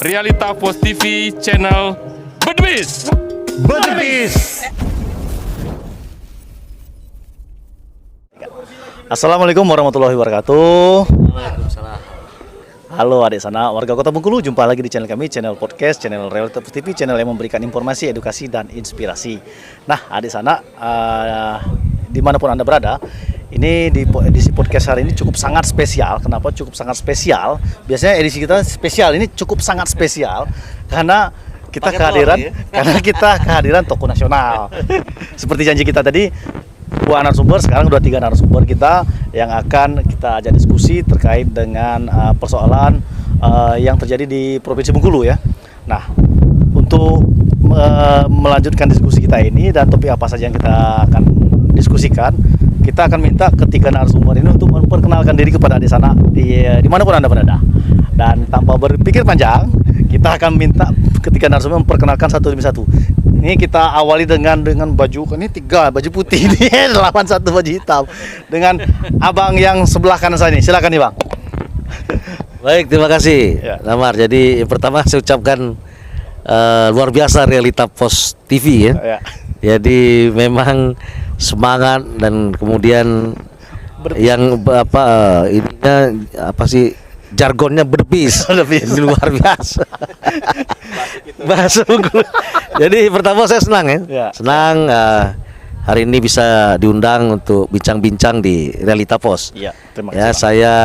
Realita Post TV channel Bedebis. Assalamualaikum warahmatullahi wabarakatuh. Waalaikumsalam. Halo adik sana, warga Kota Bengkulu, jumpa lagi di channel kami, channel podcast, channel Realita Post TV, channel yang memberikan informasi, edukasi, dan inspirasi. Nah adik sana, dimanapun Anda berada, ini di edisi podcast hari ini cukup sangat spesial. Kenapa cukup sangat spesial? Biasanya edisi kita spesial, ini cukup sangat spesial karena kita kehadiran tokoh nasional. Seperti janji kita tadi, 2 narasumber, sekarang udah 3 narasumber kita yang akan kita ajak diskusi terkait dengan persoalan yang terjadi di Provinsi Bengkulu ya. Nah, untuk melanjutkan diskusi kita ini dan topik apa saja yang kita akan diskusikan, kita akan minta ketiga narasumber ini untuk memperkenalkan diri kepada adik sana dimanapun Anda berada. Dan tanpa berpikir panjang, kita akan minta ketiga narasumber memperkenalkan satu demi satu. Ini kita awali dengan baju, ini 3 baju putih ini, 81 baju hitam, dengan abang yang sebelah kanan saya ini. Silakan nih bang. Baik, terima kasih Ya. Lamar. Jadi pertama saya ucapkan luar biasa Realita Post TV ya. Ya. Jadi memang semangat dan kemudian yang ininya jargonnya berbis. Ini luar biasa. Bahasa Bengkulu. Jadi pertama saya senang ya. Ya. Senang hari ini bisa diundang untuk bincang-bincang di Realita Post. Iya, terima Ya, kasih. saya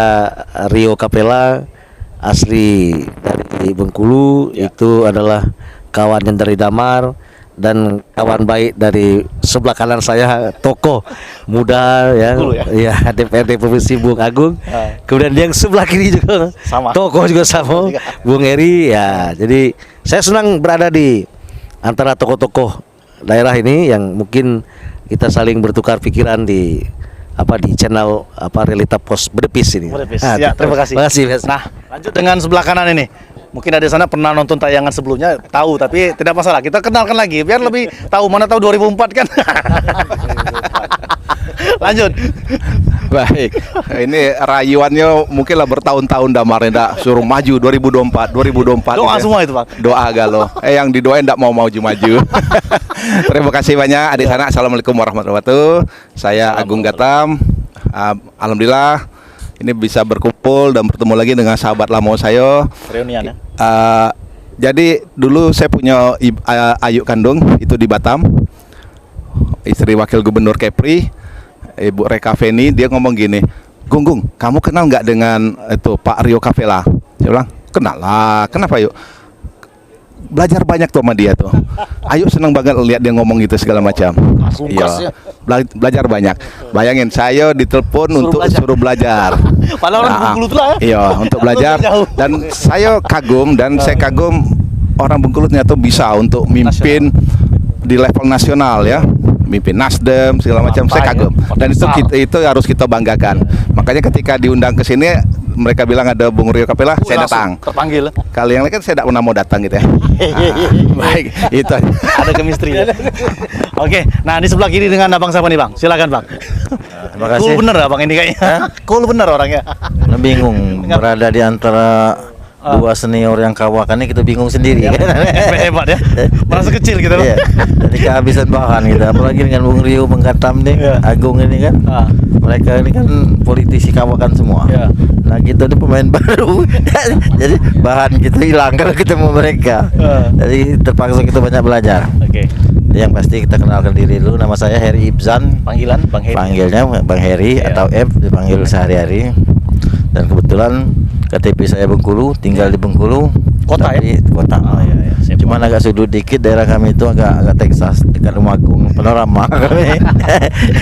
Rio Capella, asli dari Bengkulu. Ya. Itu adalah kawan yang dari Damar dan kawan baik dari sebelah kanan saya, tokoh muda ya, Bengkulu ya? ya DPRD Provinsi Bung Agung. Ah. Kemudian yang sebelah kiri juga Sama. tokoh juga sama, Bung Heri ya. Jadi saya senang berada di antara tokoh-tokoh daerah ini yang mungkin kita saling bertukar pikiran di channel Realita Post Bedebis ini. Bedebis. Ah, Ya, terima kasih. Terima kasih. Mas. Nah, lanjut dengan sebelah kanan ini. Mungkin ada sana pernah nonton tayangan sebelumnya, tahu, tapi tidak masalah. Kita kenalkan lagi biar lebih tahu, mana tahu 2004 kan. Lanjut. Baik, ini rayuannya mungkin lah bertahun-tahun Damar ndak suruh maju 2024 Doa ya. semua itu, Bang. Doa galau. Yang didoain ndak mau maju-maju. Terima kasih banyak adik sana. Assalamualaikum warahmatullahi wabarakatuh. Saya Agung Gatam. Alhamdulillah ini bisa berkumpul dan bertemu lagi dengan sahabat lama saya. Reunian ya. Jadi dulu saya punya ayu kandung itu di Batam, istri wakil gubernur Kepri, Ibu Reka Feni. Dia ngomong gini, Gung, kamu kenal nggak dengan itu Pak Rio Capella? Saya bilang, kenal lah. Kenapa yuk? Belajar banyak tuh sama dia tuh. Ayu senang banget lihat dia ngomong gitu segala macam. Kasih ya. Belajar banyak. Bayangin saya ditelepon untuk suruh belajar. Padahal orang Bengkulu tuh lah ya. Iya, untuk belajar. Jauh. Dan saya kagum orang Bengkulu ternyata bisa untuk mimpin di level nasional ya. Mimpin Nasdem segala macam, saya kagum. Dan itu harus kita banggakan. Makanya ketika diundang ke sini, mereka bilang ada Bung Rio Capella, saya datang. Terpanggil. Kalau yang lain kan saya tidak pernah mau datang gitu ya. Baik, itu. Ada chemistry ya. Oke, nah di sebelah kiri dengan abang siapa nih bang? Silakan bang. Terima kasih. Cool bener abang ini kayaknya. Cool bener orangnya. Bingung berada di antara dua senior yang kawakan ini, kita bingung sendiri kan. Hebat ya. Merasa kecil gitu. Iya. Jadi kehabisan bahan gitu. Apalagi dengan Bung Rio, Bung Gatam nih, Iya. Agung ini kan. Mereka ini kan politisi kawakan semua. Iya. Nah kita ini pemain baru. Jadi bahan kita hilang kalau ketemu mereka. Jadi terpaksa kita banyak belajar. Oke. Yang pasti kita kenalkan diri dulu. Nama saya Heri Ibzan. Panggilan Bang Heri. Panggilnya Bang Heri Iya. atau F, dipanggil sehari-hari. Dan kebetulan KTP saya Bengkulu, tinggal di Bengkulu. Kota tapi Kota. Oh, iya, iya. Cuman agak sudut dikit, daerah kami itu agak Texas, dekat Lumagung, Panorama.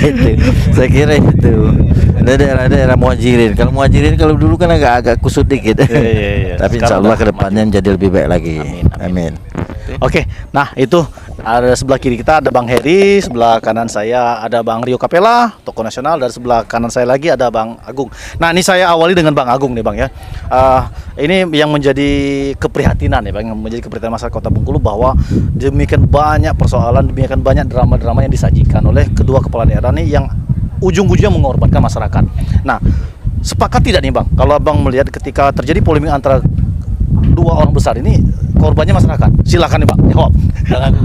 Itu. Saya kira itu. Ada daerah-daerah muhajirin. Kalau muhajirin kalau dulu kan agak kusut dikit. Iya. Tapi Sekarang insyaallah udah kedepannya menjadi lebih baik lagi. Amin. Oke, nah itu ada sebelah kiri kita ada Bang Heri, sebelah kanan saya ada Bang Rio Capella, tokoh nasional, dan sebelah kanan saya lagi ada Bang Agung. Nah ini saya awali dengan Bang Agung nih Bang ya. Ini yang menjadi keprihatinan ya Bang, yang menjadi keprihatinan masyarakat Kota Bengkulu bahwa demikian banyak persoalan, demikian banyak drama-drama yang disajikan oleh kedua kepala daerah nih yang ujung-ujungnya mengorbankan masyarakat. Nah, sepakat tidak nih Bang, kalau Abang melihat ketika terjadi polemik antara dua orang besar ini korbannya masyarakat. Silakan nih Pak, jawab.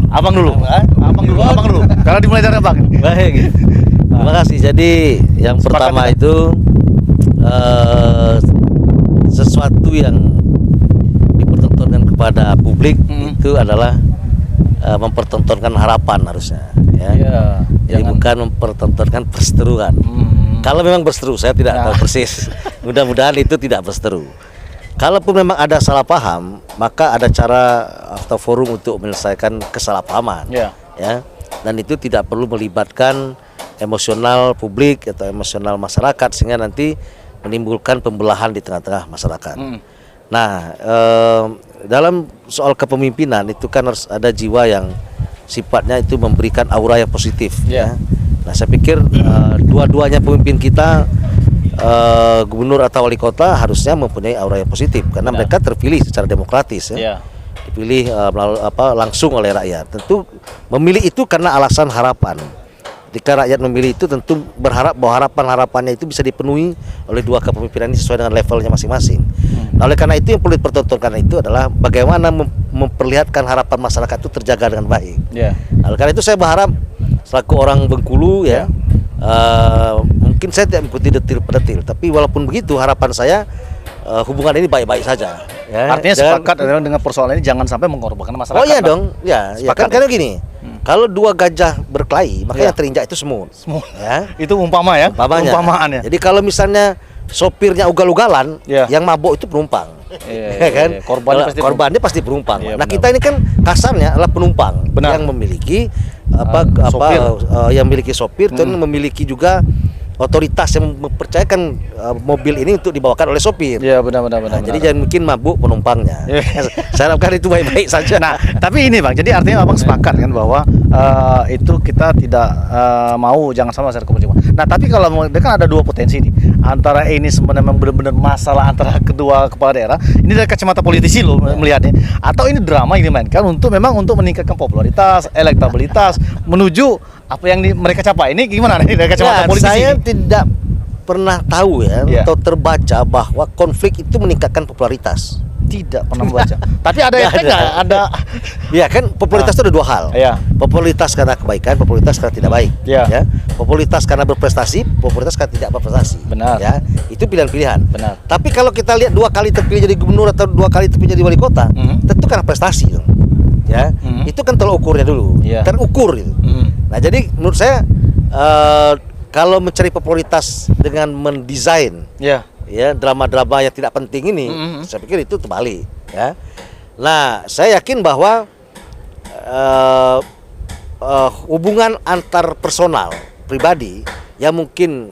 Abang dulu. Abang dulu. Karena dimulai dari Abang. Baik. Terima kasih. Jadi yang Sepakat pertama tidak? itu sesuatu yang dipertontonkan kepada publik itu adalah mempertontonkan harapan harusnya. Ya. Iya, Jadi jangan- bukan mempertontonkan perseteruan. Kalau memang berseteru, saya tidak Nah. tahu persis. Mudah-mudahan itu tidak berseteru. Kalaupun memang ada salah paham, maka ada cara atau forum untuk menyelesaikan kesalahpahaman. Iya. Ya. Dan itu tidak perlu melibatkan emosional publik atau emosional masyarakat sehingga nanti menimbulkan pembelahan di tengah-tengah masyarakat. Nah, dalam soal kepemimpinan itu kan harus ada jiwa yang sifatnya itu memberikan aura yang positif. Ya. Nah, saya pikir dua-duanya pemimpin kita, gubernur atau wali kota harusnya mempunyai aura yang positif karena Benar. mereka terpilih secara demokratis, ya. Iya. Dipilih langsung oleh rakyat. Tentu memilih itu karena alasan harapan. Ketika rakyat memilih itu tentu berharap bahwa harapan-harapannya itu bisa dipenuhi oleh dua kepemimpinan ini sesuai dengan levelnya masing-masing. Nah, oleh karena itu yang perlu dipertontonkan itu adalah bagaimana memperlihatkan harapan masyarakat itu terjaga dengan baik. Iya. Nah, oleh karena itu saya berharap selaku orang Bengkulu ya, mungkin saya tidak mengikuti detil per detil, tapi walaupun begitu harapan saya hubungan ini baik-baik saja. Ya. Artinya Jangan- sepakat dengan persoalan ini jangan sampai mengorbankan masyarakat. Oh iya Bang. dong, ya, ya Sepakat kan karena gini, kalau dua gajah berkelahi, maka Ya. yang terinjak itu semut. Semua. Ya, Itu umpama ya. umpamanya. Umpamaan ya. Jadi kalau misalnya sopirnya ugal-ugalan, Ya. yang mabuk itu penumpang. Iya, Ya kan? iya. Korbannya pasti Korbannya pasti penumpang. Iya, Nah, benar. kita ini kan kasarnya adalah penumpang Benar. yang memiliki sopir. yang memiliki sopir dan memiliki juga otoritas yang mempercayakan mobil ini untuk dibawakan oleh sopir. Iya, benar. Nah, jadi jangan mungkin mabuk penumpangnya. Iya. Saya harapkan itu baik-baik saja. Nah, tapi ini Bang, jadi artinya Abang sepakat kan bahwa itu kita tidak mau jangan sama masyarakat berjamaah. Nah, tapi kalau kan ada dua potensi nih. Antara ini sebenarnya memang benar-benar masalah antara kedua kepala daerah. Ini dari kacamata politisi loh melihatnya. Atau ini drama yang dimainkan untuk meningkatkan popularitas, elektabilitas menuju apa yang mereka capai. Ini gimana nih dari kacamata Ya, politisi? saya ini? tidak pernah tahu ya Ya. atau terbaca bahwa konflik itu meningkatkan popularitas. Tidak pernah membaca. Tapi ada Nggak efek ada. nggak? Ada. Ya kan popularitas itu ada dua hal. Iya. Popularitas karena kebaikan, popularitas karena tidak baik. Iya. Ya. Popularitas karena berprestasi, popularitas karena tidak berprestasi. Benar. Ya. Itu pilihan-pilihan. Benar. Tapi kalau kita lihat dua kali terpilih jadi gubernur atau dua kali terpilih jadi wali kota, tentu karena prestasi dong. Ya. Itu kan tolak ukurnya dulu. Iya. Terukur gitu. Nah, jadi menurut saya kalau mencari popularitas dengan mendesain Ya. ya drama-drama yang tidak penting ini, saya pikir itu terbalik ya. Nah, saya yakin bahwa hubungan antar personal pribadi yang mungkin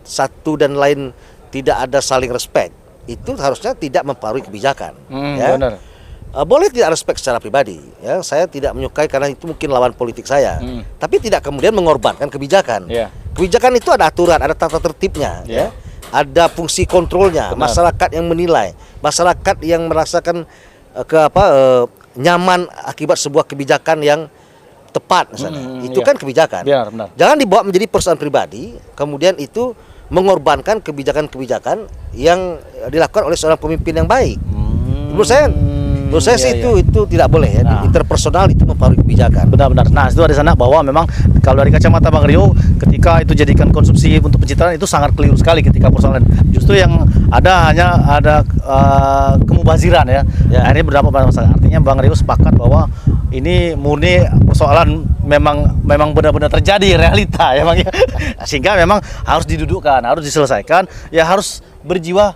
satu dan lain tidak ada saling respect itu harusnya tidak mempengaruhi kebijakan. Ya. Benar. Boleh tidak respect secara pribadi, ya saya tidak menyukai karena itu mungkin lawan politik saya, tapi tidak kemudian mengorbankan kebijakan. Ya. Kebijakan itu ada aturan, ada tata tertibnya, Ya. ya. Ada fungsi kontrolnya, Benar. masyarakat yang menilai, masyarakat yang merasakan nyaman akibat sebuah kebijakan yang tepat misalnya. Itu iya. kan kebijakan. Benar. Jangan dibawa menjadi persoalan pribadi, kemudian itu mengorbankan kebijakan-kebijakan yang dilakukan oleh seorang pemimpin yang baik. Menurut saya sih iya, itu tidak boleh ya. Nah. Interpersonal itu mempengaruhi kebijakan. Benar-benar. Nah, itu ada sana bahwa memang kalau dari kacamata Bang Rio, ketika itu jadikan konsumsi untuk pencitraan itu sangat keliru sekali ketika persoalan. Justru yang ada hanya ada kemubaziran ya. Ya. Akhirnya berdampak pada masalah. Artinya Bang Rio sepakat bahwa ini murni persoalan memang benar-benar terjadi realita ya Bang ya. Sehingga memang harus didudukkan, harus diselesaikan, ya harus berjiwa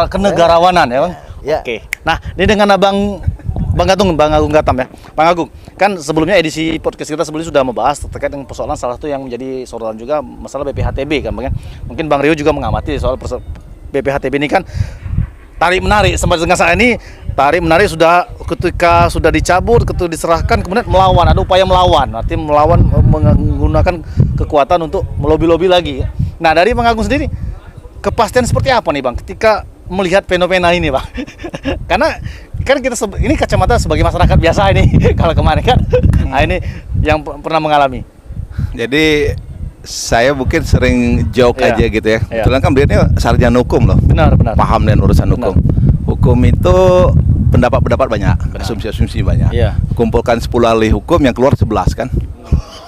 kenegarawanan ya Bang. Ya. Oke. Nah, ini dengan Bang Agung Gatam ya. Bang Agung, kan sebelumnya edisi podcast kita sebelumnya sudah membahas terkait dengan persoalan salah satu yang menjadi sorotan juga masalah BPHTB kan Bang ya. Mungkin Bang Rio juga mengamati soal BPHTB ini kan tarik menarik sampai dengan saat ini tarik menarik sudah ketika sudah dicabut, ketika diserahkan kemudian melawan, ada upaya melawan, artinya melawan menggunakan kekuatan untuk melobi-lobi lagi. Nah, dari Bang Agung sendiri kepastian seperti apa nih Bang ketika melihat fenomena ini Bang? Karena kan kita ini kacamata sebagai masyarakat biasa ini kalau kemarin kan nah ini yang pernah mengalami. Jadi saya mungkin sering joke Iya. aja gitu ya. Iya. Kebetulan kan beliau sarjana hukum loh. Benar. Paham dengan urusan Benar. hukum. hukum itu pendapat-pendapat banyak, asumsi-asumsi banyak. Iya. Kumpulkan 10 ahli hukum yang keluar 11 kan.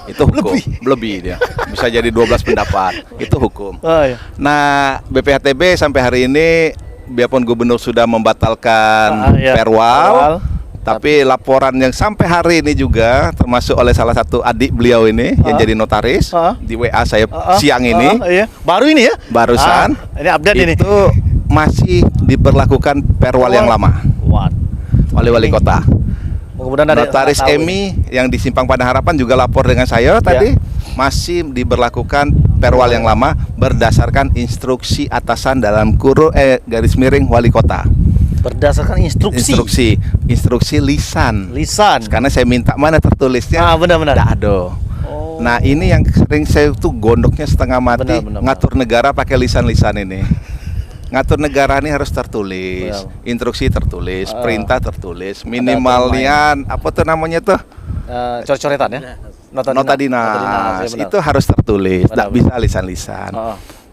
Itu hukum. Lebih dia. Bisa jadi 12 pendapat. Itu hukum. Oh, iya. Nah, BPHTB sampai hari ini biarpun gubernur sudah membatalkan Iya. perwal, tapi laporan yang sampai hari ini juga termasuk oleh salah satu adik beliau ini yang jadi notaris di WA saya siang ini Iya. Baru ini ya? barusan Ini update ini. itu masih diberlakukan perwal yang lama What? oleh wali kota. Kemudian ada Notaris tahu Emi yang di Simpang Padang Harapan juga lapor dengan saya tadi masih diberlakukan perwal yang lama berdasarkan instruksi atasan dalam garis miring wali kota. berdasarkan Instruksi lisan. lisan. Karena saya minta mana tertulisnya. Benar-benar. Tidak ada. Oh. Nah ini yang sering saya tuh gondoknya setengah mati Benar. ngatur negara pakai lisan-lisan ini. Ngatur negara ini harus tertulis, instruksi tertulis, perintah tertulis, minimalnya apa tuh namanya tuh Coret-coretan ya. nota dinas ya, itu harus tertulis, tidak Benar. bisa lisan-lisan.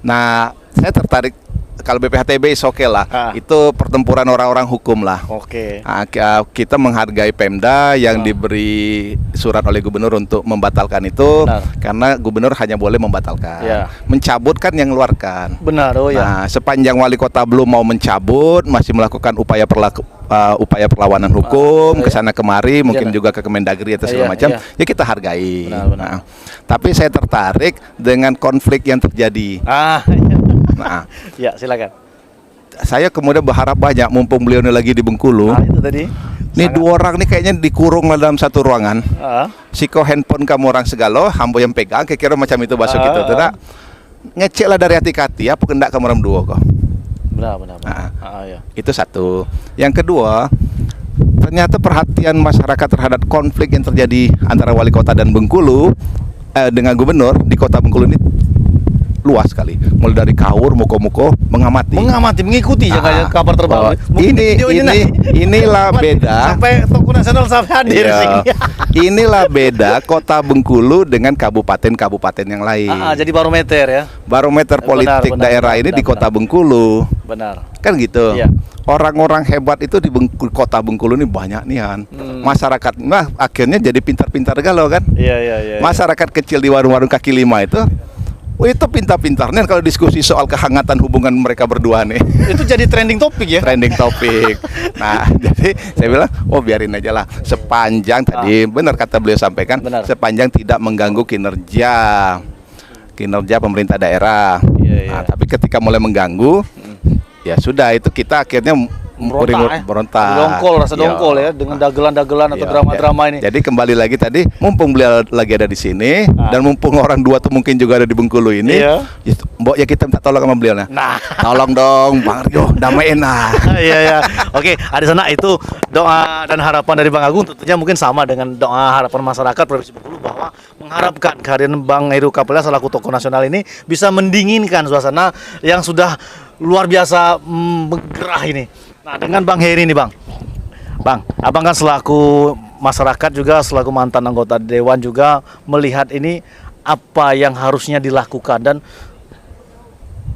Nah, Saya tertarik kalau BPHTB oke lah, itu pertempuran orang-orang hukum lah. Oke. Nah, kita menghargai Pemda yang diberi surat oleh gubernur untuk membatalkan itu. Benar. Karena gubernur hanya boleh membatalkan. Ya. Mencabut kan yang ngeluarkan. Benar, oh ya. Nah, sepanjang wali kota belum mau mencabut, masih melakukan upaya perlawanan hukum ke sana kemari, mungkin juga ke Kemendagri atau segala macam. Ya kita hargai. Benar. Nah, tapi saya tertarik dengan konflik yang terjadi. Nah, ya silakan. saya kemudian berharap banyak mumpung beliau ini lagi di Bengkulu. Itu tadi. Ini dua orang nih kayaknya dikurung dalam satu ruangan. Siko handphone kamu orang segala, hambo yang pegang, kira-kira macam itu bahasa gitu. Tidak ngecek lah dari hati-hati, apa kendak kamu orang dua kok. Benar. Ya. Itu satu. Yang kedua, ternyata perhatian masyarakat terhadap konflik yang terjadi antara wali kota dan Bengkulu dengan gubernur di kota Bengkulu ini luas sekali. Mulai dari Kaur, Muko-Muko mengamati, mengikuti jangan kabar terbaru. Inilah beda. Sampai toko nasional sampai hadir sini. Inilah beda kota Bengkulu dengan kabupaten-kabupaten yang lain. Jadi barometer ya. Barometer politik daerah ini di kota Bengkulu. Benar. Kan gitu. Iya. Orang-orang hebat itu di kota Bengkulu ini banyak nihan. Masyarakat akhirnya jadi pintar-pintar galau kan. Iya. Masyarakat kecil di warung-warung kaki lima itu itu pintar-pintarnya kalau diskusi soal kehangatan hubungan mereka berdua nih. Itu jadi trending topik ya. Trending topik. Nah, jadi saya bilang, biarin aja lah. Sepanjang tadi benar kata beliau sampaikan, sepanjang tidak mengganggu kinerja pemerintah daerah. Nah, tapi ketika mulai mengganggu, ya sudah itu kita akhirnya berontak. Rasa dongkol ya dengan dagelan-dagelan atau drama-drama ini. Jadi kembali lagi tadi, mumpung beliau lagi ada di sini dan mumpung orang dua tuh mungkin juga ada di Bengkulu ini, Mbok ya kita minta tolong sama beliau tolong dong Bang Rio, damaiin lah. Iya. Oke, ada sana itu doa dan harapan dari Bang Agung tentunya mungkin sama dengan doa harapan masyarakat Provinsi Bengkulu bahwa mengharapkan kehadiran Bang Heru Kapela selaku tokoh nasional ini bisa mendinginkan suasana yang sudah luar biasa menggerah ini. Nah, dengan Bang Heri nih Bang, Abang kan selaku masyarakat juga, selaku mantan anggota Dewan juga melihat ini apa yang harusnya dilakukan dan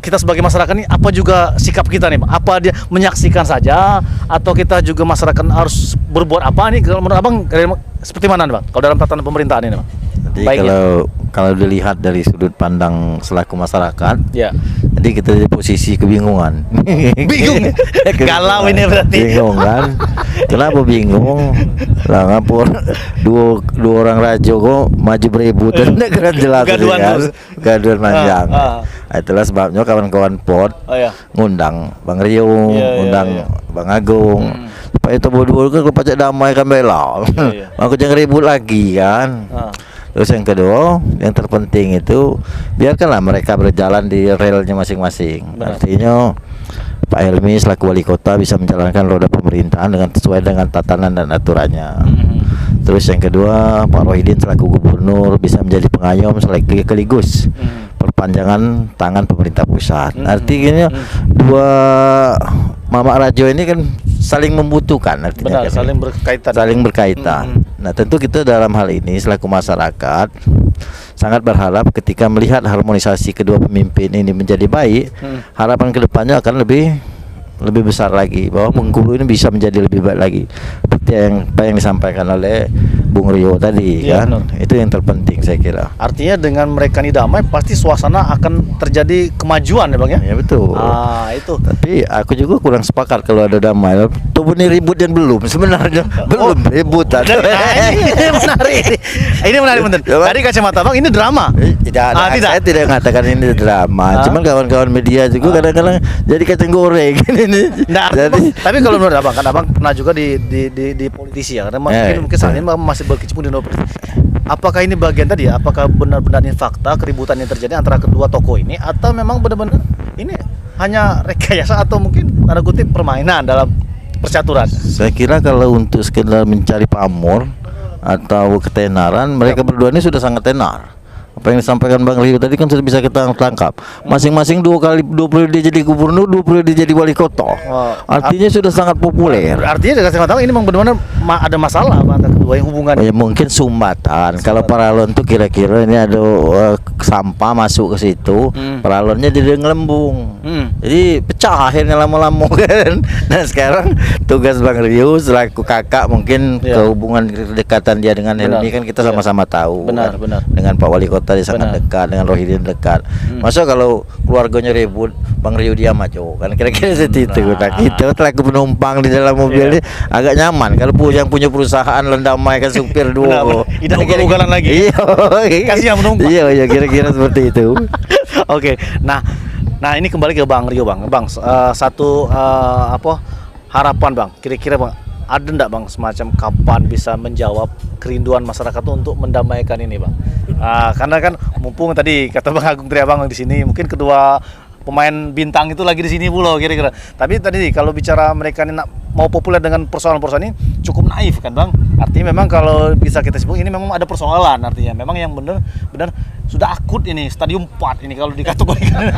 kita sebagai masyarakat ini apa juga sikap kita nih Bang? Apa dia menyaksikan saja atau kita juga masyarakat harus berbuat apa nih? Kalau menurut Abang seperti mana nih Bang? Kalau dalam tatanan pemerintahan ini Bang? Jadi kalau dilihat dari sudut pandang selaku masyarakat, jadi kita di posisi kebingungan. Bingung, galau ini berarti. Bingung kan? Kenapa bingung? Lah ngapur dua orang rajo kok maju berebut dan keren jelas kan? Gaduhan panjang. Itulah sebabnya kawan-kawan pot ngundang Bang Rio, ngundang Bang Agung. Supaya itu berdua kan pajak damai kan bela. Aku jangan ribut lagi kan. Terus yang kedua, yang terpenting itu biarkanlah mereka berjalan di relnya masing-masing. Artinya Pak Helmi selaku wali kota bisa menjalankan roda pemerintahan dengan sesuai dengan tatanan dan aturannya. Terus yang kedua, Pak Rohidin selaku gubernur bisa menjadi pengayom sekaligus perpanjangan tangan pemerintah pusat. Artinya dua Mamak Rajo ini kan saling membutuhkan, artinya kan, saling berkaitan. Nah, tentu kita dalam hal ini selaku masyarakat sangat berharap ketika melihat harmonisasi kedua pemimpin ini menjadi baik, harapan kedepannya akan lebih lebih besar lagi, bahwa Bengkulu ini bisa menjadi lebih baik lagi. Seperti apa yang disampaikan oleh Bung Rio tadi, Iya, kan? benar. Itu yang terpenting saya kira. Artinya dengan mereka ini damai pasti suasana akan terjadi kemajuan ya Bang ya. Ya betul. Itu. Tapi aku juga kurang sepakat kalau ada damai. Tuh ini ribut dan belum sebenarnya belum ribut. Nah, ini menarik. Ini menarik bener. Dari kacamata Bang ini drama. Tidak, tidak. saya tidak mengatakan ini drama. Cuman kawan-kawan media juga kadang-kadang jadi kacang goreng ini. Nah, Jadi tapi kalau menurut Abang kan Abang pernah juga di politisi ya. Karena mungkin saat ini masih berkecimpung di dunia politik. Apakah ini bagian tadi ya? Apakah benar-benar ini fakta keributan yang terjadi antara kedua tokoh ini atau memang benar-benar ini hanya rekayasa atau mungkin tanda kutip permainan dalam percaturan? saya kira kalau untuk sekedar mencari pamor atau ketenaran, mereka berdua ini sudah sangat tenar. Apa yang disampaikan Bang Rio tadi kan sudah bisa kita tangkap. Masing-masing 2 periode jadi gubernur, 2 periode jadi wali kota. Artinya sudah sangat populer. Artinya dari kacamata ini memang benar-benar ada masalah antara kedua yang hubungan. Ya mungkin sumbatan. Kalau paralon tuh kira-kira ini ada sampah masuk ke situ, paralonnya jadi ngelembung. Jadi pecah akhirnya lama-lama kan. Nah sekarang tugas Bang Rio selaku kakak mungkin kehubungan kedekatan dia dengan Helmi kan kita sama-sama tahu. Benar, kan? benar. Dengan Pak Wali Kota dia sangat dekat, dengan Rohidin dekat. Masa kalau keluarganya ribut, Bang Rio diam aja kan kira-kira seperti itu. Nah, kita selaku penumpang di dalam mobil ini agak nyaman. Kalau yang punya perusahaan lendamai kan supir dua. Tidak ugal-ugalan lagi. Iya. Kasih yang penumpang. Iya, kira-kira seperti itu. Oke. Nah ini kembali ke Bang Rio Bang. Bang satu harapan Bang. Kira-kira Bang ada enggak Bang semacam kapan bisa menjawab kerinduan masyarakat untuk mendamaikan ini Bang? Karena kan mumpung tadi kata Bang Agung Triabang di sini mungkin kedua pemain bintang itu lagi di sini pula kira-kira. Tapi tadi kalau bicara mereka ini mau populer dengan persoalan-persoalan ini cukup naif kan Bang. Artinya memang kalau bisa kita sebut ini memang ada persoalan, artinya memang yang benar sudah akut ini stadium 4 ini kalau dikategorikan.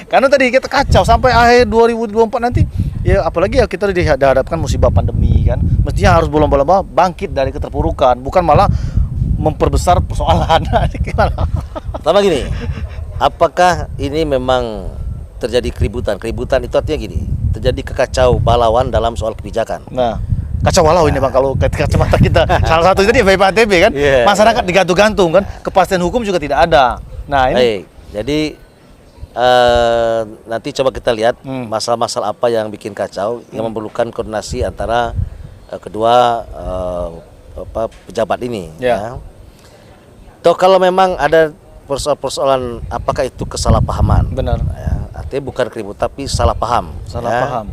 Karena tadi kita kacau sampai akhir 2024 nanti ya, apalagi ya kita dihadapkan musibah pandemi kan. Mestinya harus berlomba-lomba bangkit dari keterpurukan, bukan malah memperbesar persoalan. Pertama gini, apakah ini memang terjadi keributan? Keributan itu artinya gini, terjadi kekacau balauan dalam soal kebijakan. Nah, kacau walau ini Bang kalau kacamata kita. Salah satu tadi BPATB kan, masyarakat digantung-gantung kan, kepastian hukum juga tidak ada. Nah, ini Baik, jadi nanti coba kita lihat masalah-masalah apa yang bikin kacau, yang memerlukan koordinasi antara kedua pejabat ini. Ya. Toh kalau memang ada persoalan apakah itu kesalahpahaman? benar. Ya, artinya bukan keributan tapi salah paham. Salah ya. paham.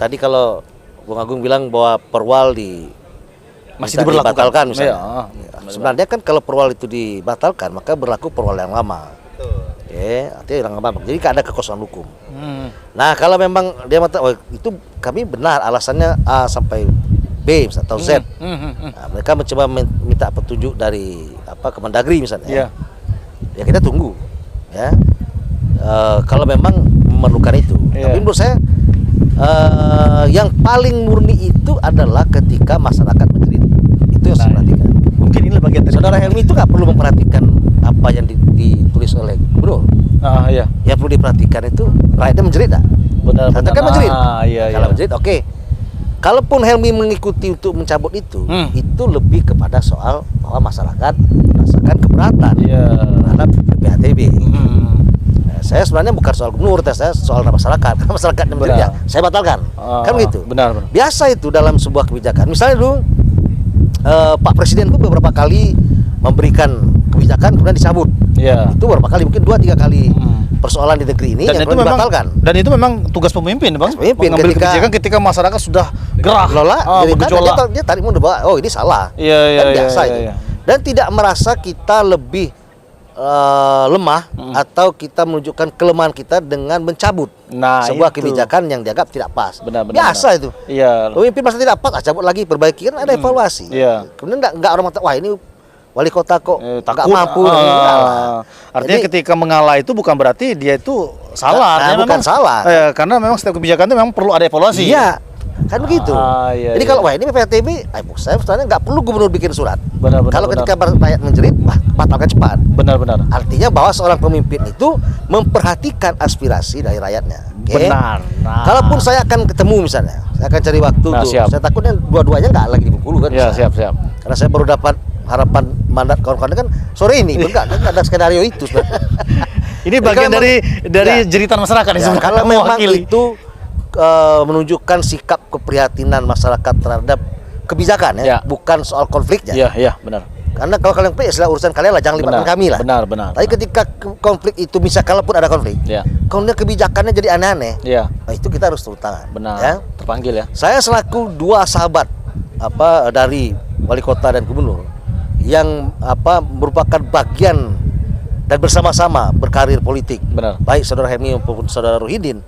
Tadi kalau Bung Agung bilang bahwa perwal Masih diberlakukan. dibatalkan misalnya. Iya, Sebenarnya kan kalau perwal itu dibatalkan maka berlaku perwal yang lama. Artinya yang lama. Jadi ada kekosongan hukum. Nah kalau memang dia mengatakan itu kami benar alasannya A sampai B atau Z. Nah, mereka mencoba minta petunjuk dari Kemendagri misalnya. Ya kita tunggu. Ya. Kalau memang memerlukan itu. Tapi menurut saya yang paling murni itu adalah ketika masyarakat menjerit. Itu yang saya perhatikan. Mungkin ini bagian dari Saudara Helmi itu nggak perlu memperhatikan apa yang ditulis oleh Bro. iya. Yang perlu diperhatikan itu rakyatnya menjerit tak? Benar. Kan menjerit. Iya. Kalau menjerit, oke. Kalaupun Helmi mengikuti untuk mencabut itu lebih kepada soal bahwa masyarakat merasakan keberatan terhadap PHTB. Saya sebenarnya bukan soal gubernur, saya soal masyarakat. Karena masyarakat yang menjerit ya, saya batalkan. Kan begitu. Benar. Biasa itu dalam sebuah kebijakan. Misalnya dulu Pak Presiden itu beberapa kali memberikan kebijakan kemudian dicabut. Itu beberapa kali, mungkin 2-3 kali persoalan di negeri ini Dan yang itu memang dibatalkan. Dan itu memang tugas pemimpin, Bang. Pemimpin mengambil ketika- kebijakan ketika masyarakat sudah gerah, Jadi bergejolak. dia tarik mundur bahwa oh ini salah. Iya, Dan biasa iya, itu. iya. Dan tidak merasa kita lebih lemah atau kita menunjukkan kelemahan kita dengan mencabut Nah, sebuah itu. kebijakan yang dianggap tidak pas. Benar. Biasa itu. Iya. Pemimpin merasa tidak pas, cabut lagi, perbaiki, kan ada evaluasi. Iya. Kemudian enggak orang mengatakan wah ini wali kota kok nggak Takut. mampu. Enggak lah. Artinya Jadi- ketika mengalah itu bukan berarti dia itu salah. Nah, Artinya bukan salah. Karena memang setiap kebijakan itu memang perlu ada evaluasi. Iya. Kan begitu. Iya, Jadi iya. kalau wah ini PPTB, saya sebenarnya nggak perlu gubernur bikin surat. Benar, benar, Kalau benar. ketika rakyat menjerit, wah batalkan cepat. Benar-benar. Artinya bahwa seorang pemimpin itu memperhatikan aspirasi dari rakyatnya. Oke? Benar. Nah. Kalaupun saya akan ketemu misalnya, saya akan cari waktu Nah, tuh. siap. Saya takutnya dua-duanya nggak lagi di Bengkulu kan. Ya, misalnya. siap. Karena saya baru dapat harapan mandat kawan-kawan kan sore ini, enggak ada skenario itu sebenarnya. Ini Jadi bagian kalau dari ya. jeritan masyarakat Ya, sebenarnya. kalau memang Mewakili. itu menunjukkan sikap keprihatinan masyarakat terhadap kebijakan Ya. bukan soal konfliknya. Iya, benar. Karena kalau kalian konflik istilah urusan kalian lah, jangan libatkan Benar, kami lah. benar. Tapi ketika konflik itu bisa kalaupun ada konflik, Ya. kemudian kebijakannya jadi aneh-aneh, Iya, nah, itu kita harus turun tangan. benar. Ya. Terpanggil ya. Saya selaku dua sahabat dari wali kota dan gubernur yang merupakan bagian dan bersama-sama berkarir politik, Benar. baik saudara Helmi maupun saudara Rohidin.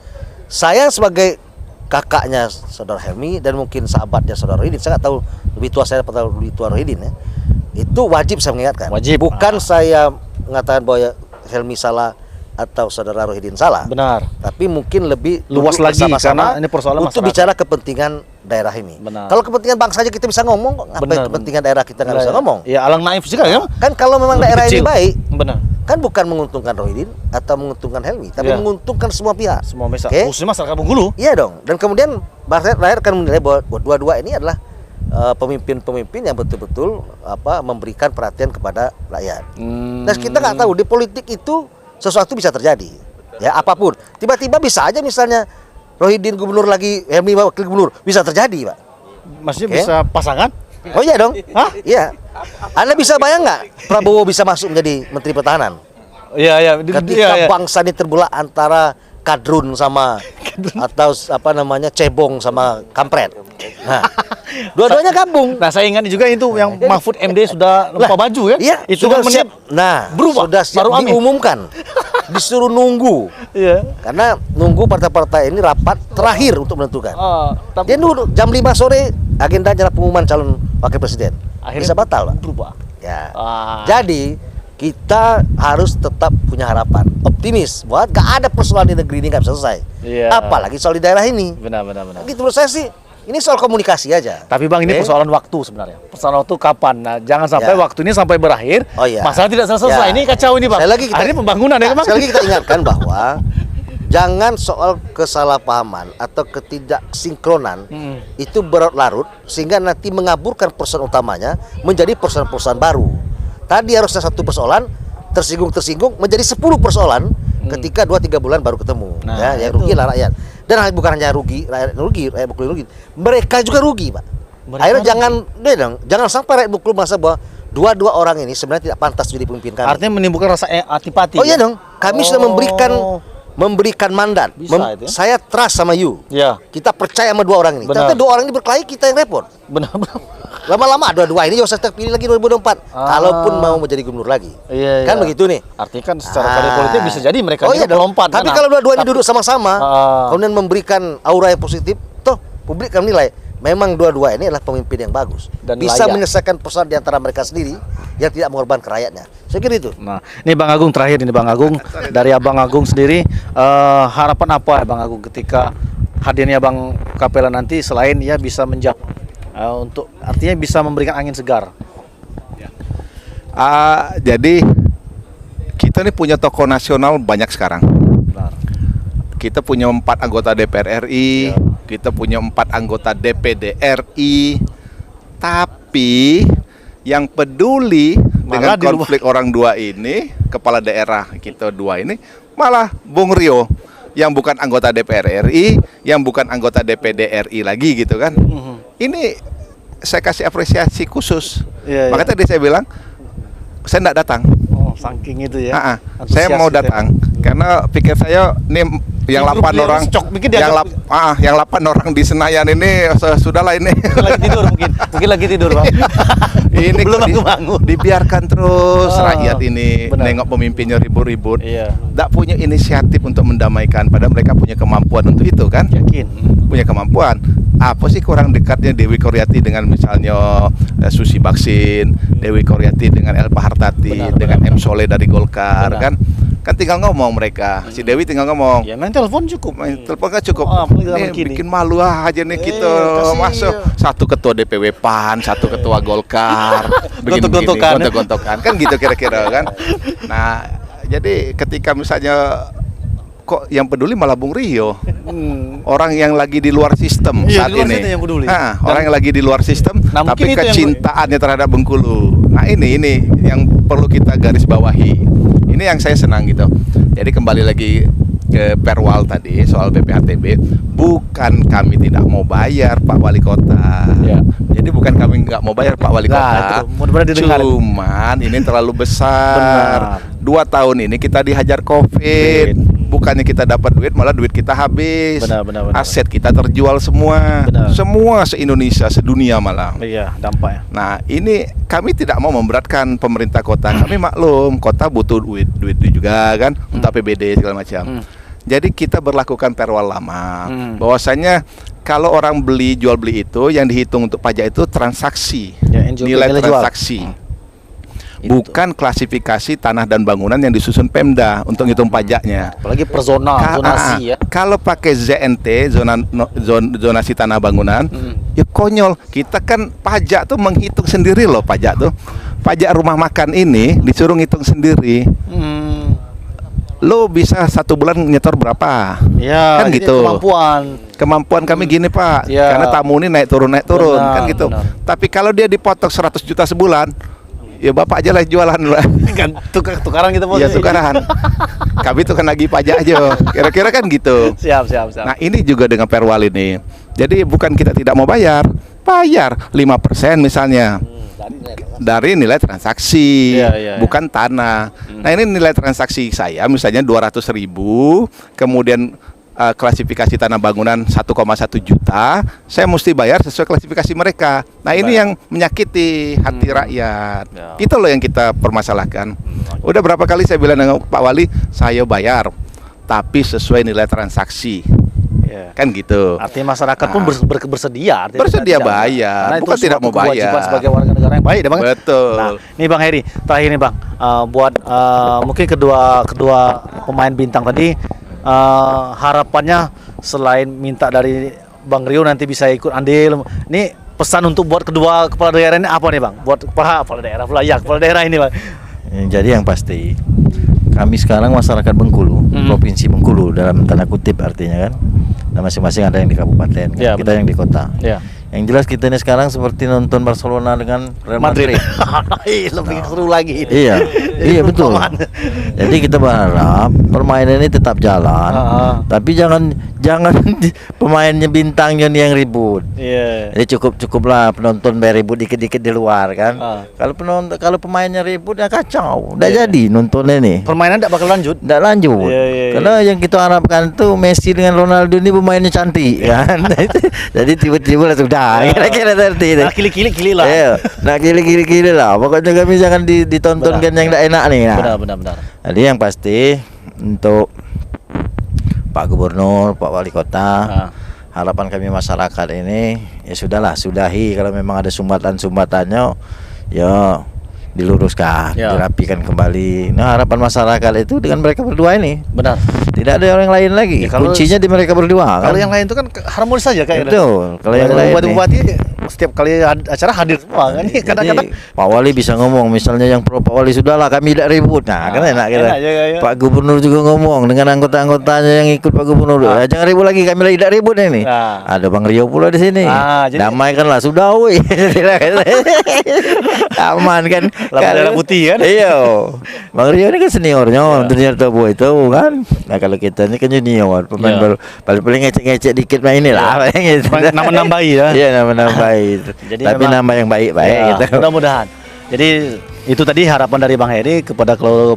Saya sebagai kakaknya saudara Helmi dan mungkin sahabatnya saudara Rohidin, saya nggak tahu lebih tua saya atau lebih tua Rohidin ya. Itu wajib saya mengingatkan. Wajib. Bukan saya mengatakan bahwa Helmi salah atau saudara Rohidin salah. Benar. Tapi mungkin lebih Luas duduk lagi, bersama-sama karena ini persoalan untuk masyarakat. bicara kepentingan daerah ini. Benar. Kalau kepentingan bangsa aja kita bisa ngomong, kok ngapain Benar, kepentingan daerah kita nggak bisa ngomong? Ya, alang naif sekali ya. Kan kalau memang Lebih daerah ini kecil. baik, Benar. kan bukan menguntungkan Rohidin atau menguntungkan Helmi, tapi Iya. menguntungkan semua pihak. Semua masyarakat, Oke? khususnya masyarakat Bengkulu. Iya dong. Dan kemudian rakyat akan menilai bahwa dua-dua ini adalah pemimpin-pemimpin yang betul-betul memberikan perhatian kepada rakyat. Dan kita nggak tahu di politik itu sesuatu bisa terjadi. Ya apapun. Tiba-tiba bisa aja misalnya Rohidin gubernur lagi, Helmi wakil gubernur, bisa terjadi, Pak. Maksudnya Oke. bisa pasangan? Oh iya dong. Hah? Iya. Anda bisa bayang nggak Prabowo bisa masuk menjadi Menteri Pertahanan? Iya. Ketika bangsa ini terbelah antara kadrun sama atau cebong sama kampret. Nah, dua-duanya gabung. Nah, saya ingat juga itu yang Mahfud MD sudah lupa baju ya. Iya, itu sudah kan siap. Nah, berubah. sudah siap Baru amin. diumumkan. Disuruh nunggu. Iya. Karena nunggu partai-partai ini rapat terakhir untuk menentukan. Tapi Dia nunggu jam 5 sore agendanya adalah pengumuman calon wakil presiden. akhirnya Bisa batal, Pak. berubah. Ya. Ah. Jadi kita harus tetap punya harapan, optimis bahwa gak ada persoalan di negeri ini nggak bisa selesai. Iya. Apalagi soal di daerah ini. Benar. Gitu menurut saya sih, ini soal komunikasi aja. Tapi Bang, ini Oke? persoalan waktu sebenarnya. Persoalan waktu kapan? Nah, jangan sampai Ya. waktu ini sampai berakhir. Oh iya. Masalah tidak selesai. Ya. Ini kacau ini, Bang. Sekali lagi kita, Akhirnya pembangunan ya, Bang. sekali lagi kita ingatkan bahwa jangan soal kesalahpahaman atau ketidaksinkronan itu berlarut sehingga nanti mengaburkan persoalan utamanya menjadi persoalan-persoalan baru. Tadi harusnya satu persoalan tersinggung menjadi 10 persoalan ketika 2-3 bulan baru ketemu. Nah, Ya itu. rugilah rakyat. Dan bukan hanya rakyat Bengkulu rugi, mereka juga rugi, Pak. Mereka Akhirnya rugi. jangan sampai rakyat Bengkulu merasa bahwa dua orang ini sebenarnya tidak pantas jadi pemimpin kami. Artinya menimbulkan rasa antipati. Oh iya ya? dong, kami sudah memberikan mandat. Bisa itu ya? Saya trust sama you. Ya. Kita percaya sama dua orang ini. Benar. Ternyata dua orang ini berkelahi, kita yang repot. Benar. Lama-lama dua-dua ini usah terpilih lagi 2024. Kalaupun mau menjadi gubernur lagi. Iya, Kan iya. begitu nih. Artinya kan secara karir politik bisa jadi mereka oh juga iya dong. melompat. Tapi kan? kalau dua-dua ini Tapi- duduk sama-sama, Ah. kemudian memberikan aura yang positif, toh publik akan menilai memang dua-dua ini adalah pemimpin yang bagus. Dan Bisa layak. menyelesaikan persoalan di antara mereka sendiri yang tidak mengorbankan rakyatnya. Saya kira itu. Nah, ini Bang Agung terakhir ini Bang Agung dari Abang Agung sendiri harapan apa Bang Agung ketika hadirnya Bang Kapela nanti selain ia bisa menjawab untuk artinya bisa memberikan angin segar. Jadi kita ini punya tokoh nasional banyak sekarang. Benar. Kita punya 4 anggota DPR RI, kita punya 4 anggota DPD RI, tapi yang peduli Malah dengan di luar. konflik orang dua ini, kepala daerah kita dua ini, malah Bung Rio yang bukan anggota DPR RI, yang bukan anggota DPD RI lagi gitu kan. Ini saya kasih apresiasi khusus. Iya, iya. Makanya tadi saya bilang saya tidak datang. Oh, saking itu ya. Saya mau datang karena pikir saya ini yang Grup 8 dia orang cocok, mungkin dia yang agak- yang 8 orang di Senayan ini sudahlah ini. Mungkin lagi tidur mungkin lagi tidur Bang. Ini belum kok aku bangun. dibiarkan terus Oh, rakyat ini benar. nengok pemimpinnya ribut-ribut. Iya. Tidak punya inisiatif untuk mendamaikan, padahal mereka punya kemampuan untuk itu kan. Yakin. Punya kemampuan. Apa sih kurang dekatnya Dewi Koryati dengan misalnya Susi Baksin, Dewi Koryati dengan Elpa Hartati, Benar, dengan benar. M Soleh dari Golkar Benar. kan. Kan tinggal ngomong mereka. Si Dewi tinggal ngomong. Ya main telepon cukup. Main telepon kan cukup. apalagi zaman Nih, kini. bikin malu aja nih kita kasihan. masuk. Satu ketua DPW PAN, satu ketua Golkar. Gontok-gontokan, ya? Gontok-gontokan. Kan gitu kira-kira kan. Nah, jadi ketika misalnya kok yang peduli malah Bung Rio. Orang yang lagi di luar sistem Iya, saat di luar ini. sistem yang peduli. Orang yang lagi di luar sistem Nah, mungkin tapi itu yang kecintaannya terhadap Bengkulu. Nah, ini yang perlu kita garis bawahi. Ini yang saya senang gitu. Jadi kembali lagi ke Perwal tadi soal BPHTB, bukan kami tidak mau bayar Pak Wali Kota. Ya. Jadi bukan kami nggak mau bayar Pak Wali Nah, Kota. itu mudah-mudahan didengar. Cuman ini terlalu besar. Benar. 2 tahun ini kita dihajar COVID. Bukannya kita dapat duit, malah duit kita habis. Benar. Aset kita terjual semua. Benar. Semua se-Indonesia, sedunia malah. Iya, dampaknya. Nah, ini kami tidak mau memberatkan pemerintah kota. Kami maklum, kota butuh duit juga kan untuk APBD segala macam. Jadi kita berlakukan perwal lama. Bahwasanya kalau orang jual beli itu yang dihitung untuk pajak itu transaksi. Ya, yang jual beli, nilai nilai jual. transaksi. Bukan klasifikasi tanah dan bangunan yang disusun Pemda untuk ngitung pajaknya. Apalagi per zona, zonasi ya. Kalau pakai ZNT, zonasi tanah bangunan, ya konyol. Kita kan pajak tuh menghitung sendiri loh pajak tuh. Pajak rumah makan ini disuruh ngitung sendiri. Lo bisa 1 bulan nyetor berapa? Ya, Kan jadi gitu. Kemampuan kami gini Pak, Ya. karena tamu ini naik turun Benar, kan gitu. benar. Tapi kalau dia dipotong 100 juta sebulan, ya Bapak aja lah jualan lah. Kan tukaran kita Iya tukaran. Kami tuh kena lagi pajak aja. Kira-kira kan gitu. Siap. Nah ini juga dengan perwal ini. Jadi bukan kita tidak mau bayar 5% misalnya dari nilai transaksi, Iya. bukan tanah. Nah ini nilai transaksi saya misalnya 200.000, kemudian klasifikasi tanah bangunan 1,1 juta, saya mesti bayar sesuai klasifikasi mereka. Nah ini yang menyakiti hati rakyat. Ya. Itu loh yang kita permasalahkan. Udah berapa kali saya bilang dengan Pak Wali, saya bayar, tapi sesuai nilai transaksi. Ya. Kan gitu. Artinya masyarakat pun bersedia. artinya Bersedia tidak- bayar, karena itu bukan tidak suatu mau bayar. kewajiban sebagai warga negara yang baik, ya Bang. Betul. Nah, nih Bang Heri, terakhir nih Bang, buat mungkin kedua pemain bintang tadi, harapannya selain minta dari Bang Rio nanti bisa ikut andil, nih pesan untuk buat kedua kepala daerah ini apa nih Bang? Buat kepala daerah pula ya, kepala daerah ini Bang. Jadi yang pasti kami sekarang masyarakat Bengkulu, provinsi Bengkulu dalam tanda kutip artinya kan. Nah, masing-masing ada yang di kabupaten, Ya, kita yang di kota. Ya. Yang jelas kita ini sekarang seperti nonton Barcelona dengan Real Madrid. Lebih seru lagi. Iya, iya betul. Jadi kita berharap permainan ini tetap jalan, tapi jangan pemainnya bintangnya yang ribut. Iya. Jadi cukuplah penonton beribut dikit-dikit di luar kan. Kalau pemainnya ribut ya kacau, udah jadi nontonnya nih. Permainan tidak bakal lanjut. Nggak lanjut. Iya. Karena yang kita harapkan tuh Messi dengan Ronaldo ini pemainnya cantik kan. Jadi tiba-tiba sudah kira-kira seperti itu. Nah, kili-kili lah. Iya, nah kili-kili lah. Pokoknya kami jangan ditontonkan yang tidak enak nih. Nah. Benar. Jadi yang pasti untuk Pak Gubernur, Pak Wali Kota, harapan kami masyarakat ini ya sudahlah, sudahi kalau memang ada sumbatan-sumbatannya ya diluruskan, dirapikan kembali. Nah, harapan masyarakat itu dengan mereka berdua ini. Benar. Tidak ada orang lain lagi. Ya, kalau- kuncinya di mereka berdua. Kalau kan? yang lain itu kan harmonis saja kayak Betul. Kalau yang lain nih. bupati setiap kali acara hadir semua kan. Jadi, Kadang-kadang Pak Wali bisa ngomong, misalnya yang pro Pak Wali sudahlah kami tidak ribut. Nah, kan enak kita. enak juga, ya. Pak Gubernur juga ngomong dengan anggota-anggotanya yang ikut Pak Gubernur. Jangan ribut lagi, kami lagi tidak ribut ini. Nah. Ada Bang Rio pula di sini. Jadi- Damaikanlah sudah woi. Aman kan. Lampu merah putih kan? Iya. Bang Rio ini kan seniornya dunia tabu itu kan. Nah, kalau kita ini kan junior, pemain baru paling ngecek-ngecek dikit main ini lah. Gitu. Nama-nambahi ya. Iya, nama-nambahi. Jadi Tapi memang- nama yang baik-baik Ya, gitu. mudah-mudahan. Jadi itu tadi harapan dari Bang Heri kepada kedua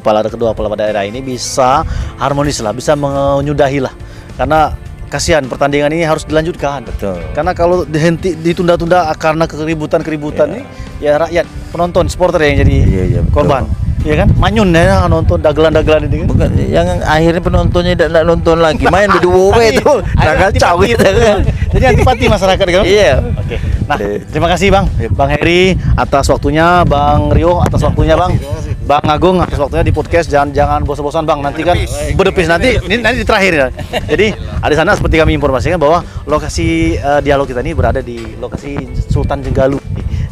kepala daerah ini bisa harmonis lah, bisa menyudahi lah. Karena kasihan pertandingan ini harus dilanjutkan. Betul. Karena kalau ditunda-tunda karena keributan ini, ya rakyat, penonton, supporter yang jadi Iya, betul. korban. Iya kan? Manyun ya nonton dagelan-dagelan ini kan. Bukan yang akhirnya penontonnya tidak nonton lagi, main berdua itu. Nah, Akhirnya kacau antipati gitu kan. Jadi antipati masyarakat kan? Iya. Oke. Nah, terima kasih Bang Heri atas waktunya, Bang Rio atas waktunya Bang. Bang Agung atas waktunya di podcast. Jangan bosan-bosan Bang, nanti kan berdepis nanti di terakhir ya. Jadi ada sana seperti kami informasikan bahwa lokasi dialog kita ini berada di lokasi Sultan Jenggalu.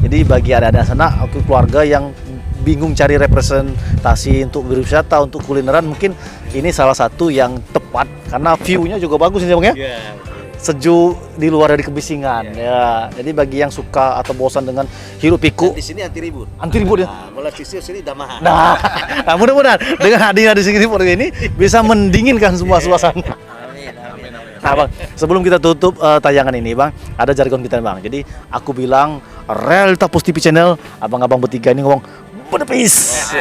Jadi bagi ada sana keluarga yang bingung cari representasi untuk berwisata, untuk kulineran, mungkin ini salah satu yang tepat karena view-nya juga bagus nih Bang ya. Sejuk di luar dari kebisingan ya. Jadi bagi yang suka atau bosan dengan hiruk pikuk, Di sini anti ribut. ya. Mulai sini damahan. Nah, mudah-mudahan dengan hadirnya di sini seperti ini bisa mendinginkan semua suasana. Nah Bang, sebelum kita tutup tayangan ini Bang, ada jargon kita Bang. Jadi aku bilang Realita Pos TV Channel, abang-abang bertiga ini ngomong berdepis.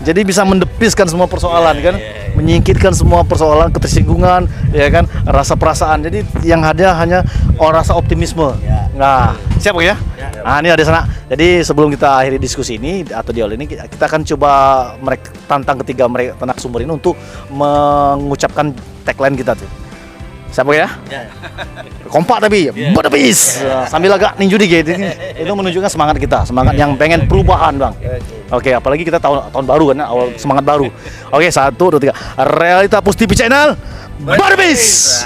Jadi bisa mendepiskan semua persoalan kan, menyingkirkan semua persoalan ketersinggungan, ya kan, rasa perasaan. Jadi yang ada hanya rasa optimisme. Nah, siap ya? Nah, ini ada sana. Jadi sebelum kita akhiri diskusi ini atau dialog ini, kita akan coba tantang ketiga mereka narasumber ini untuk mengucapkan tagline kita tuh. Siapa ya? Kompak tapi berdepis. Sambil agak ninju dikit. Itu menunjukkan semangat kita, semangat yang pengen perubahan, Bang. Oke, apalagi kita tahun baru kan, awal semangat baru. Oke, 1, 2, 3. Realita Pos TV Channel berdepis.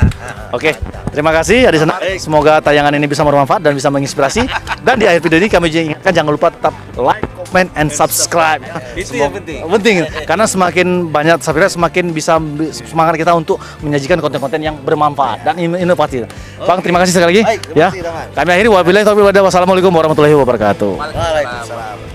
Oke, terima kasih Adi Sana. Semoga tayangan ini bisa bermanfaat dan bisa menginspirasi. Dan di akhir video ini kami ingatkan jangan lupa tetap like, comment, and subscribe. Itu yang penting. Penting, karena semakin banyak subscribe semakin bisa semangat kita untuk menyajikan konten-konten yang bermanfaat dan inovatif. Bang, terima kasih sekali lagi. Baik, terima Ya, kasih, Rahman. kami akhiri wabillahi taufiq wal hidayah. Wassalamualaikum warahmatullahi wabarakatuh. Waalaikumsalam.